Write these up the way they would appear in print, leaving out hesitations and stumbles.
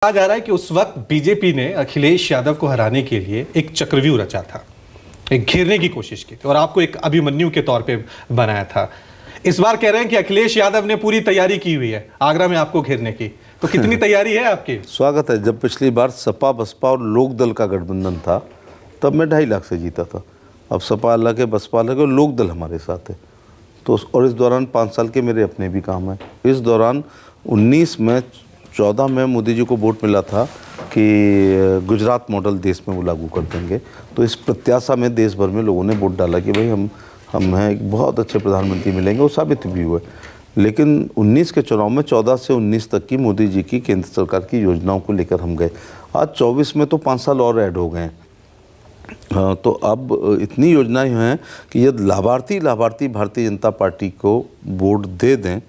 कहा जा रहा है कि उस वक्त बीजेपी ने अखिलेश यादव को हराने के लिए एक चक्रव्यूह रचा था, एक घेरने की कोशिश की थी और आपको एक अभिमन्यु के तौर पे बनाया था। इस बार कह रहे हैं कि अखिलेश यादव ने पूरी तैयारी की हुई है आगरा में आपको घेरने की, तो कितनी तैयारी है आपकी? स्वागत है। जब पिछली बार सपा बसपा और लोक दल का गठबंधन था तब मैं 2.5 लाख से जीता था। अब सपा अलग है, बसपा अलग है और लोक दल हमारे साथ है। तो और इस दौरान 5 साल के मेरे अपने भी काम हैं। इस दौरान 19 में 14 में मोदी जी को वोट मिला था कि गुजरात मॉडल देश में वो लागू कर देंगे। तो इस प्रत्याशा में देश भर में लोगों ने वोट डाला कि भाई हम हैं, एक बहुत अच्छे प्रधानमंत्री मिलेंगे। वो साबित भी हुए। लेकिन 19 के चुनाव में 14 से 19 तक की मोदी जी की केंद्र सरकार की योजनाओं को लेकर हम गए। आज 24 में तो 5 साल और ऐड हो गए हैं। तो अब इतनी योजनाएं हैं कि यदि लाभार्थी भारतीय जनता पार्टी को वोट दे दें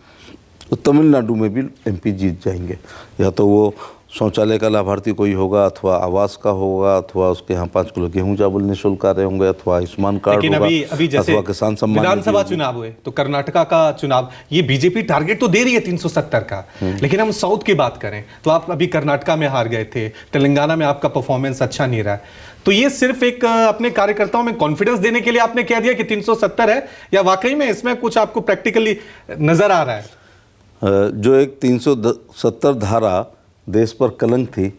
तो तमिलनाडु में भी एमपी जीत जाएंगे। या तो वो शौचालय का लाभार्थी कोई होगा, अथवा आवास का होगा, अथवा उसके यहाँ 5 किलो गेहूं चावल निःशुल्क आ रहे होंगे, अथवा आयुष्मान कार्ड होगा, अभी जैसे अथवा किसान सम्मान विधानसभा चुनाव हुए तो कर्नाटका का चुनाव, ये बीजेपी टारगेट तो दे रही है 370 का, लेकिन हम साउथ की बात करें तो आप अभी कर्नाटका में हार गए थे, तेलंगाना में आपका परफॉर्मेंस अच्छा नहीं रहा। तो ये सिर्फ एक अपने कार्यकर्ताओं में कॉन्फिडेंस देने के लिए आपने कह दिया कि 370 है, या वाकई में इसमें कुछ आपको प्रैक्टिकली नजर आ रहा है? जो एक 370 धारा देश पर कलंक थी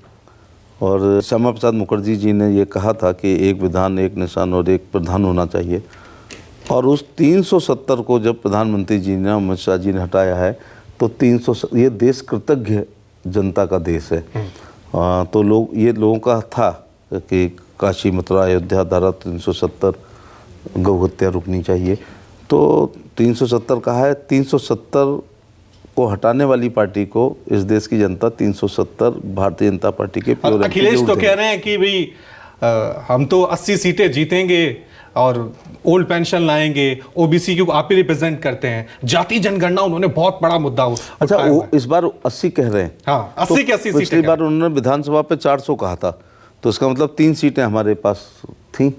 और श्यामा प्रसाद मुखर्जी जी ने ये कहा था कि एक विधान, एक निशान और एक प्रधान होना चाहिए। और उस 370 को जब प्रधानमंत्री जी ने, अमित शाह जी ने हटाया है तो 300, ये देश कृतज्ञ जनता का देश है। तो लोगों का था कि काशी मथुरा अयोध्या धारा 370 गौ हत्या रुकनी चाहिए। तो 370 कहा है, 370 को हटाने वाली पार्टी को इस देश की जनता 370 भारतीय जनता पार्टी के प्योर। अखिलेश तो कह रहे हैं कि भाई हम तो 80 सीटें जीतेंगे और ओल्ड पेंशन लाएंगे, ओबीसी को आप ही रिप्रेजेंट करते हैं, जाति जनगणना उन्होंने बहुत बड़ा मुद्दा अच्छा वो इस बार 80 कह रहे हैं। हाँ, 80 के 80 सीटें। पिछली बार उन्होंने विधानसभा पे 400 कहा था, तो इसका मतलब 3 सीटें हमारे पास थी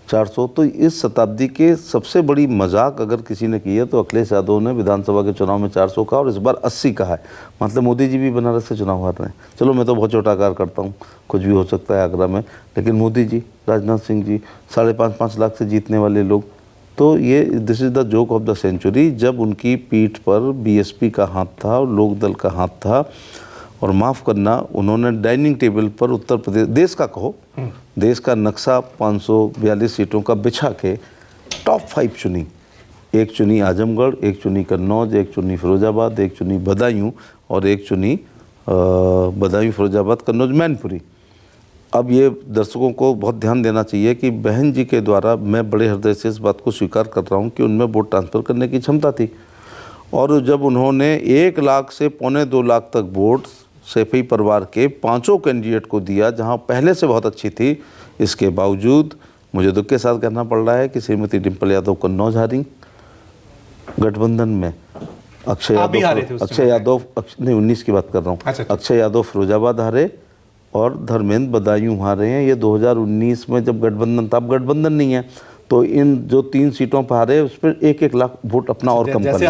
400। तो इस शताब्दी के सबसे बड़ी मजाक अगर किसी ने की है तो अखिलेश यादव ने विधानसभा के चुनाव में 400 कहा और इस बार 80 कहा है। मतलब मोदी जी भी बनारस से चुनाव हार रहे हैं। चलो मैं तो बहुत छोटा आकार करता हूँ, कुछ भी हो सकता है आगरा में, लेकिन मोदी जी, राजनाथ सिंह जी 5.5 लाख से जीतने वाले लोग। तो ये this is the joke of the century. जब उनकी पीठ पर बीएसपी का हाथ था और लोक दल का हाथ था, और माफ़ करना, उन्होंने डाइनिंग टेबल पर उत्तर प्रदेश, देश का कहो, देश का नक्शा 542 सीटों का बिछा के टॉप 5 चुनी। एक चुनी आजमगढ़, एक चुनी कन्नौज, एक चुनी फिरोजाबाद, एक चुनी बदायूं और एक चुनी बदायूं फिरोजाबाद कन्नौज मैनपुरी। अब ये दर्शकों को बहुत ध्यान देना चाहिए कि बहन जी के द्वारा, मैं बड़े हृदय से इस बात को स्वीकार कर रहा हूँ कि उनमें वोट ट्रांसफ़र करने की क्षमता थी। और जब उन्होंने 1 लाख से 1.25 लाख तक वोट सैफी परिवार के 5 कैंडिडेट को दिया, जहां पहले से बहुत अच्छी थी, इसके बावजूद मुझे दुख के साथ कहना पड़ रहा है कि श्रीमती डिम्पल यादव कन्नौज हारी गठबंधन में। अक्षय यादव नहीं, 19 की बात कर रहा हूँ। अक्षय यादव फिरोजाबाद हारे और धर्मेंद्र बदायूं हारे हैं। ये 2019 में जब गठबंधन था, अब गठबंधन नहीं है, तो इन जो 3 सीटों पर हारे उस पर 1-1 लाख वोट अपना और कम कर